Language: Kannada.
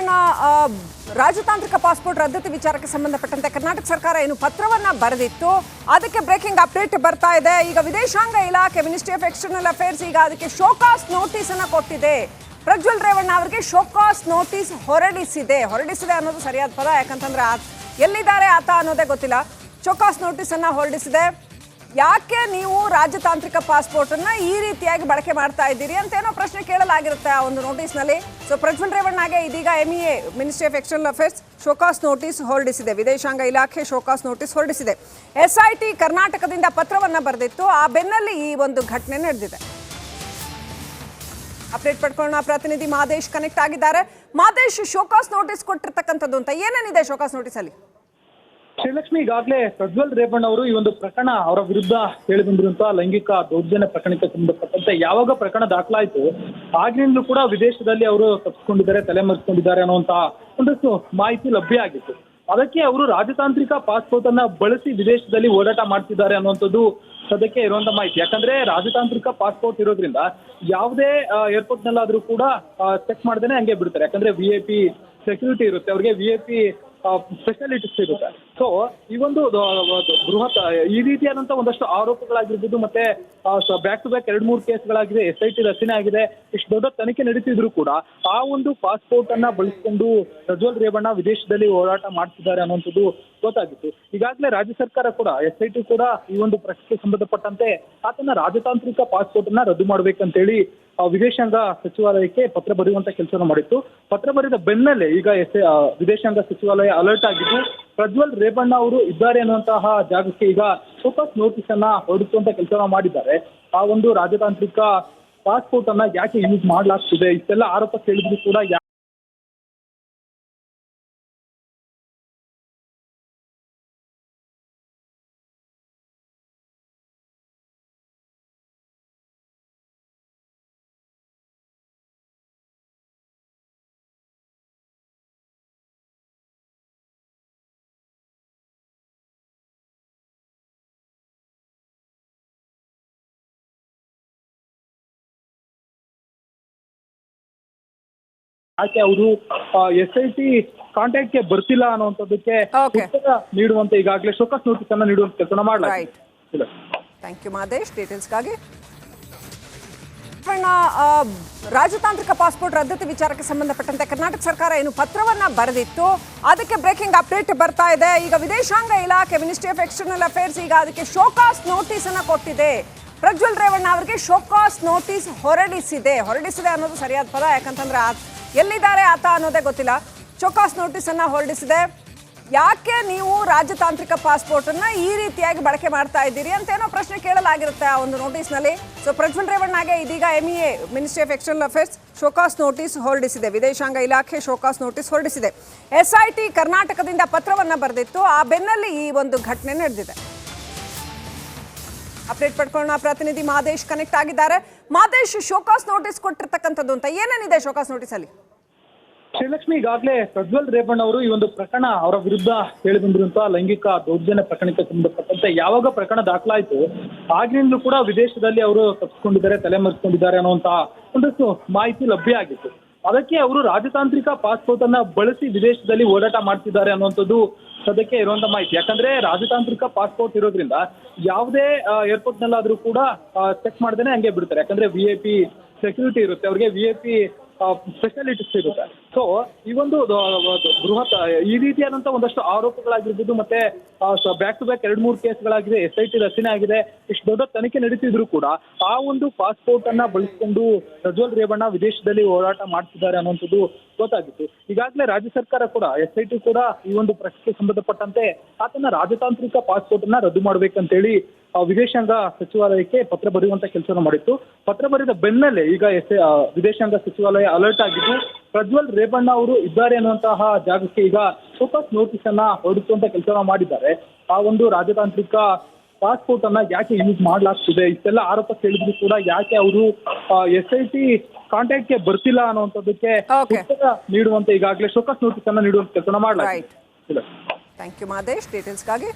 ಪ್ರಕರಣ ರಾಜತಾಂತ್ರಿಕ ಪಾಸ್ಪೋರ್ಟ್ ರದ್ದತಿ ವಿಚಾರಕ್ಕೆ ಸಂಬಂಧಪಟ್ಟಂತೆ ಕರ್ನಾಟಕ ಸರ್ಕಾರ ಏನು ಪತ್ರವನ್ನ ಬರೆದಿತ್ತು, ಅದಕ್ಕೆ ಬ್ರೇಕಿಂಗ್ ಅಪ್ಡೇಟ್ ಬರ್ತಾ ಇದೆ. ಈಗ ವಿದೇಶಾಂಗ ಇಲಾಖೆ ಮಿನಿಸ್ಟ್ರಿ ಆಫ್ ಎಕ್ಸ್ಟರ್ನಲ್ ಅಫೇರ್ಸ್ ಈಗ ಅದಕ್ಕೆ ಶೋಕಾಸ್ ನೋಟಿಸ್ ಅನ್ನ ಕೊಟ್ಟಿದೆ. ಪ್ರಜ್ವಲ್ ರೇವಣ್ಣ ಅವರಿಗೆ ಶೋಕಾಸ್ ನೋಟಿಸ್ ಹೊರಡಿಸಿದೆ ಅನ್ನೋದು ಸರಿಯಾದ ಪದ, ಯಾಕಂತಂದ್ರೆ ಎಲ್ಲಿದ್ದಾರೆ ಆತ ಅನ್ನೋದೇ ಗೊತ್ತಿಲ್ಲ. ಶೋಕಾಸ್ ನೋಟಿಸ್ ಅನ್ನ ಹೊರಡಿಸಿದೆ. ಯಾಕೆ ನೀವು ರಾಜತಾಂತ್ರಿಕ ಪಾಸ್ಪೋರ್ಟ್ ಅನ್ನ ಈ ರೀತಿಯಾಗಿ ಬಳಕೆ ಮಾಡ್ತಾ ಇದ್ದೀರಿ ಅಂತ ಏನೋ ಪ್ರಶ್ನೆ ಕೇಳಲಾಗಿರುತ್ತೆ ಆ ಒಂದು ನೋಟಿಸ್ ನಲ್ಲಿ. ಸೊ ಪ್ರಜ್ವಲ್ ರೇವಣ್ಣಗೆ ಇದೀಗ MEA ministry of external affairs show cause notice ಹೊರಡಿಸಿದೆ. ವಿದೇಶಾಂಗ ಇಲಾಖೆ ಶೋಕಾಸ್ ನೋಟಿಸ್ ಹೊರಡಿಸಿದೆ. SIT ಕರ್ನಾಟಕದಿಂದ ಪತ್ರವನ್ನ ಬರೆದಿತ್ತು. ಆ ಬೆನ್ನಲ್ಲಿ ಈ ಒಂದು ಘಟನೆ ನಡೆದಿದೆ. ಅಪ್ಡೇಟ್ ಪಡ್ಕೊಳ್ಳೋಣ. ಪ್ರತಿನಿಧಿ ಮಾದೇಶ್ ಕನೆಕ್ಟ್ ಆಗಿದ್ದಾರೆ. ಮಾದೇಶ್, ಶೋಕಾಸ್ ನೋಟಿಸ್ ಕೊಟ್ಟಿರ್ತಕ್ಕಂಥದ್ದು ಅಂತ ಏನೇನಿದೆ ಶೋಕಾಸ್ ನೋಟಿಸ್ ಅಲ್ಲಿ? ಶ್ರೀಲಕ್ಷ್ಮಿ, ಈಗಾಗಲೇ ಪ್ರಜ್ವಲ್ ರೇವಣ್ಣ ಅವರು ಈ ಒಂದು ಪ್ರಕರಣ ಅವರ ವಿರುದ್ಧ ಕೇಳಿ ಬಂದಿರುವಂತಹ ಲೈಂಗಿಕ ದೌರ್ಜನ್ಯ ಪ್ರಕರಣಕ್ಕೆ ಸಂಬಂಧಪಟ್ಟಂತೆ ಯಾವಾಗ ಪ್ರಕರಣ ದಾಖಲಾಯಿತು ಆಗಿನಿಂದಲೂ ಕೂಡ ವಿದೇಶದಲ್ಲಿ ಅವರು ತಪ್ಪಿಸ್ಕೊಂಡಿದ್ದಾರೆ, ತಲೆಮರೆಸಿಕೊಂಡಿದ್ದಾರೆ ಅನ್ನುವಂತಹ ಒಂದಷ್ಟು ಮಾಹಿತಿ ಲಭ್ಯ ಆಗಿತ್ತು. ಅದಕ್ಕೆ ಅವರು ರಾಜತಾಂತ್ರಿಕ ಪಾಸ್ಪೋರ್ಟ್ ಅನ್ನ ಬಳಸಿ ವಿದೇಶದಲ್ಲಿ ಓಡಾಟ ಮಾಡ್ತಿದ್ದಾರೆ ಅನ್ನುವಂಥದ್ದು ಸದ್ಯಕ್ಕೆ ಇರುವಂತ ಮಾಹಿತಿ. ಯಾಕಂದ್ರೆ ರಾಜತಾಂತ್ರಿಕ ಪಾಸ್ಪೋರ್ಟ್ ಇರೋದ್ರಿಂದ ಯಾವುದೇ ಏರ್ಪೋರ್ಟ್ ನಲ್ಲಾದ್ರೂ ಕೂಡ ಚೆಕ್ ಮಾಡ್ದೇನೆ ಹಂಗೆ ಬಿಡ್ತಾರೆ. ಯಾಕಂದ್ರೆ VIP ಸೆಕ್ಯೂರಿಟಿ ಇರುತ್ತೆ, ಅವ್ರಿಗೆ VIP ಸ್ಪೆಷಾಲಿಟೀಸ್ ಇರುತ್ತೆ. ಸೊ ಈ ಒಂದು ಬೃಹತ್ ಈ ರೀತಿಯಾದಂತಹ ಒಂದಷ್ಟು ಆರೋಪಗಳಾಗಿರ್ಬೋದು, ಮತ್ತೆ ಬ್ಯಾಕ್ ಟು ಬ್ಯಾಕ್ 2-3 ಕೇಸ್ಗಳಾಗಿದೆ. SIT ರಚನೆ ಆಗಿದೆ. ಇಷ್ಟು ದೊಡ್ಡ ತನಿಖೆ ನಡೀತಿದ್ರು ಕೂಡ ಆ ಒಂದು ಪಾಸ್ಪೋರ್ಟ್ ಅನ್ನ ಬಳಸಿಕೊಂಡು ಪ್ರಜ್ವಲ್ ರೇವಣ್ಣ ವಿದೇಶದಲ್ಲಿ ಓಡಾಟ ಮಾಡ್ತಿದ್ದಾರೆ ಅನ್ನುವಂಥದ್ದು ಗೊತ್ತಾಗಿತ್ತು. ಈಗಾಗಲೇ ರಾಜ್ಯ ಸರ್ಕಾರ ಕೂಡ SIT ಕೂಡ ಈ ಒಂದು ಪ್ರಶ್ನೆಗೆ ಸಂಬಂಧಪಟ್ಟಂತೆ ಆತನ ರಾಜತಾಂತ್ರಿಕ ಪಾಸ್ಪೋರ್ಟ್ ಅನ್ನ ರದ್ದು ಮಾಡ್ಬೇಕಂತೇಳಿ ವಿದೇಶಾಂಗ ಸಚಿವಾಲಯಕ್ಕೆ ಪತ್ರ ಬರೆಯುವಂತ ಕೆಲಸವನ್ನು ಮಾಡಿತ್ತು. ಪತ್ರ ಬರೆದ ಬೆನ್ನಲ್ಲೇ ಈಗ ವಿದೇಶಾಂಗ ಸಚಿವಾಲಯ ಅಲರ್ಟ್ ಆಗಿದ್ದು ಪ್ರಜ್ವಲ್ ರೇವಣ್ಣ ಅವರು ಇದ್ದಾರೆ ಅನ್ನುವಂತಹ ಜಾಗಕ್ಕೆ ಈಗ ಶೋಕಾಸ್ ನೋಟಿಸ್ ಅನ್ನ ಹೊರಡಿಸುವಂತ ಕೆಲಸವನ್ನ ಮಾಡಿದ್ದಾರೆ. ಆ ಒಂದು ರಾಜತಾಂತ್ರಿಕ ಪಾಸ್ಪೋರ್ಟ್ ಅನ್ನ ಯಾಕೆ ಯೂಸ್ ಮಾಡ್ಲಾಗ್ತಿದೆ, ಇಷ್ಟೆಲ್ಲ ಆರೋಪ ಕೇಳಿದ್ರು ಕೂಡ ಯಾಕೆ ಅವರು SIT ಕಾಂಟ್ಯಾಕ್ಟ್ ಗೆ ಬರ್ತಿಲ್ಲ ಅನ್ನುವಂಥದ್ದಕ್ಕೆ ಉತ್ತರ ನೀಡುವಂತೆ ಈಗಾಗಲೇ ಶೋಕಾಸ್ ನೋಟಿಸ್ ಅನ್ನ ನೀಡುವಂತ ಕೆಲಸ ಮಾಡಲಾಗಿದೆ. ಥ್ಯಾಂಕ್ ಯು ಮಾದೇಶ್ ಡೀಟೇಲ್ಸ್ಗಾಗಿ. ರಾಜತಾಂತ್ರಿಕ ಪಾಸ್ಪೋರ್ಟ್ ರದ್ದತಿ ವಿಚಾರಕ್ಕೆ ಸಂಬಂಧಪಟ್ಟಂತೆ ಕರ್ನಾಟಕ ಸರ್ಕಾರ ಏನು ಪತ್ರವನ್ನ ಬರೆದಿತ್ತು, ಅದಕ್ಕೆ ಬ್ರೇಕಿಂಗ್ ಅಪ್ಡೇಟ್ ಬರ್ತಾ ಇದೆ. ಈಗ ವಿದೇಶಾಂಗ ಇಲಾಖೆ ಮಿನಿಸ್ಟ್ರಿ ಆಫ್ ಎಕ್ಸ್ಟರ್ನಲ್ ಅಫೇರ್ಸ್ ಈಗ ಅದಕ್ಕೆ ಶೋಕಾಸ್ ನೋಟಿಸ್ ಅನ್ನ ಕೊಟ್ಟಿದೆ. ಪ್ರಜ್ವಲ್ ರೇವಣ್ಣ ಅವರಿಗೆ ಶೋಕಾಸ್ ನೋಟಿಸ್ ಹೊರಡಿಸಿದೆ ಅನ್ನೋದು ಸರಿಯಾದ ಪದ, ಯಾಕಂತಂದ್ರೆ ಎಲ್ಲಿದ್ದಾರೆ ಆತ ಅನ್ನೋದೇ ಗೊತ್ತಿಲ್ಲ. ಶೋಕಾಸ್ ನೋಟಿಸ್ ಅನ್ನ ಹೊರಡಿಸಿದೆ. ಯಾಕೆ ನೀವು ರಾಜತಾಂತ್ರಿಕ ಪಾಸ್ಪೋರ್ಟ್ ಅನ್ನ ಈ ರೀತಿಯಾಗಿ ಬಳಕೆ ಮಾಡ್ತಾ ಇದ್ದೀರಿ ಅಂತ ಏನೋ ಪ್ರಶ್ನೆ ಕೇಳಲಾಗಿರುತ್ತೆ ಆ ಒಂದು ನೋಟಿಸ್ ನಲ್ಲಿ. ಸೊ ಪ್ರಜ್ವಲ್ ರೇವಣ್ಣಗೆ ಇದೀಗ MEA ministry of external affairs show cause notice ಹೊರಡಿಸಿದೆ. ವಿದೇಶಾಂಗ ಇಲಾಖೆ ಶೋಕಾಸ್ ನೋಟಿಸ್ ಹೊರಡಿಸಿದೆ. SIT ಕರ್ನಾಟಕದಿಂದ ಪತ್ರವನ್ನ ಬರೆದಿತ್ತು. ಆ ಬೆನ್ನಲ್ಲಿ ಈ ಒಂದು ಘಟನೆ ನಡೆದಿದೆ. ಅಪ್ಡೇಟ್ ಪಡ್ಕೊಳ್ಳೋಣ. ಪ್ರತಿನಿಧಿ ಮಾದೇಶ್ ಕನೆಕ್ಟ್ ಆಗಿದ್ದಾರೆ. ಮಾದೇಶ್, ಶೋಕಾಸ್ ನೋಟಿಸ್ ಕೊಟ್ಟಿರ್ತಕ್ಕಂಥದ್ದು ಅಂತ ಏನೇನಿದೆ ಶೋಕಾಸ್ ನೋಟಿಸ್ ಅಲ್ಲಿ? ಶ್ರೀಲಕ್ಷ್ಮಿ, ಈಗಾಗಲೇ ಪ್ರಜ್ವಲ್ ರೇವಣ್ಣ ಅವರು ಈ ಒಂದು ಪ್ರಕರಣ ಅವರ ವಿರುದ್ಧ ಕೇಳಿ ಬಂದಿರುವಂತಹ ಲೈಂಗಿಕ ದೌರ್ಜನ್ಯ ಪ್ರಕರಣಕ್ಕೆ ಸಂಬಂಧಪಟ್ಟಂತೆ ಯಾವಾಗ ಪ್ರಕರಣ ದಾಖಲಾಯಿತು ಆಗಿನಿಂದಲೂ ಕೂಡ ವಿದೇಶದಲ್ಲಿ ಅವರು ತಪ್ಪಿಸ್ಕೊಂಡಿದ್ದಾರೆ, ತಲೆಮರೆಸಿಕೊಂಡಿದ್ದಾರೆ ಅನ್ನುವಂತಹ ಒಂದಷ್ಟು ಮಾಹಿತಿ ಲಭ್ಯ ಆಗಿತ್ತು. ಅದಕ್ಕೆ ಅವರು ರಾಜತಾಂತ್ರಿಕ ಪಾಸ್ಪೋರ್ಟ್ ಅನ್ನ ಬಳಸಿ ವಿದೇಶದಲ್ಲಿ ಓಡಾಟ ಮಾಡ್ತಿದ್ದಾರೆ ಅನ್ನುವಂಥದ್ದು ಸದ್ಯಕ್ಕೆ ಇರುವಂತ ಮಾಹಿತಿ. ಯಾಕಂದ್ರೆ ರಾಜತಾಂತ್ರಿಕ ಪಾಸ್ಪೋರ್ಟ್ ಇರೋದ್ರಿಂದ ಯಾವುದೇ ಏರ್ಪೋರ್ಟ್ ನಲ್ಲಾದ್ರೂ ಕೂಡ ಚೆಕ್ ಮಾಡ್ದೇನೆ ಹಂಗೆ ಬಿಡ್ತಾರೆ. ಯಾಕಂದ್ರೆ VIP ಸೆಕ್ಯೂರಿಟಿ ಇರುತ್ತೆ, ಅವ್ರಿಗೆ VIP ಸ್ಪೆಷಾಲಿಟೀಸ್ ಇರುತ್ತೆ. ಸೊ ಈ ಒಂದು ಬೃಹತ್ ಈ ರೀತಿಯಾದಂತಹ ಒಂದಷ್ಟು ಆರೋಪಗಳಾಗಿರ್ಬೋದು, ಮತ್ತೆ ಬ್ಯಾಕ್ ಟು ಬ್ಯಾಕ್ 2-3 ಕೇಸ್ಗಳಾಗಿದೆ. SIT ರಚನೆ ಆಗಿದೆ. ಇಷ್ಟು ದೊಡ್ಡ ತನಿಖೆ ನಡೀತಿದ್ರು ಕೂಡ ಆ ಒಂದು ಪಾಸ್ಪೋರ್ಟ್ ಅನ್ನ ಬಳಸಿಕೊಂಡು ಪ್ರಜ್ವಲ್ ರೇವಣ್ಣ ವಿದೇಶದಲ್ಲಿ ಓಡಾಟ ಮಾಡ್ತಿದ್ದಾರೆ ಅನ್ನುವಂಥದ್ದು ಗೊತ್ತಾಗಿತ್ತು. ಈಗಾಗಲೇ ರಾಜ್ಯ ಸರ್ಕಾರ ಕೂಡ SIT ಕೂಡ ಈ ಒಂದು ಪ್ರಶ್ನೆಗೆ ಸಂಬಂಧಪಟ್ಟಂತೆ ಆತನ ರಾಜತಾಂತ್ರಿಕ ಪಾಸ್ಪೋರ್ಟ್ ಅನ್ನ ರದ್ದು ಮಾಡ್ಬೇಕಂತೇಳಿ ವಿದೇಶಾಂಗ ಸಚಿವಾಲಯಕ್ಕೆ ಪತ್ರ ಬರೆಯುವಂತ ಕೆಲಸವನ್ನು ಮಾಡಿತ್ತು. ಪತ್ರ ಬರೆದ ಬೆನ್ನಲ್ಲೇ ಈಗ ವಿದೇಶಾಂಗ ಸಚಿವಾಲಯ ಅಲರ್ಟ್ ಆಗಿದ್ದು ಪ್ರಜ್ವಲ್ ರೇವಣ್ಣ ಅವರು ಇದ್ದಾರೆ ಅನ್ನುವಂತಹ ಜಾಗಕ್ಕೆ ಈಗ ಶೋಕಾಸ್ ನೋಟಿಸ್ ಅನ್ನ ಹೊರಡಿಸುವಂತ ಕೆಲಸವನ್ನ ಮಾಡಿದ್ದಾರೆ. ಆ ಒಂದು ರಾಜತಾಂತ್ರಿಕ ಪಾಸ್ಪೋರ್ಟ್ ಅನ್ನ ಯಾಕೆ ಯೂಸ್ ಮಾಡ್ಲಾಗ್ತಿದೆ, ಇಷ್ಟೆಲ್ಲ ಆರೋಪ ಕೇಳಿದ್ರು ಕೂಡ ಯಾಕೆ ಅವರು SIT ಕಾಂಟ್ಯಾಕ್ಟ್ ಗೆ ಬರ್ತಿಲ್ಲ ಅನ್ನುವಂಥದ್ದಕ್ಕೆ ಉತ್ತರ ನೀಡುವಂತೆ ಈಗಾಗಲೇ ಶೋಕಾಸ್ ನೋಟಿಸ್ ಅನ್ನ ನೀಡುವಂತ ಕೆಲಸವನ್ನ ಮಾಡಲಾಗಿದೆ. Thank you Madesh ಡೀಟೇಲ್ಸ್ಗಾಗಿ.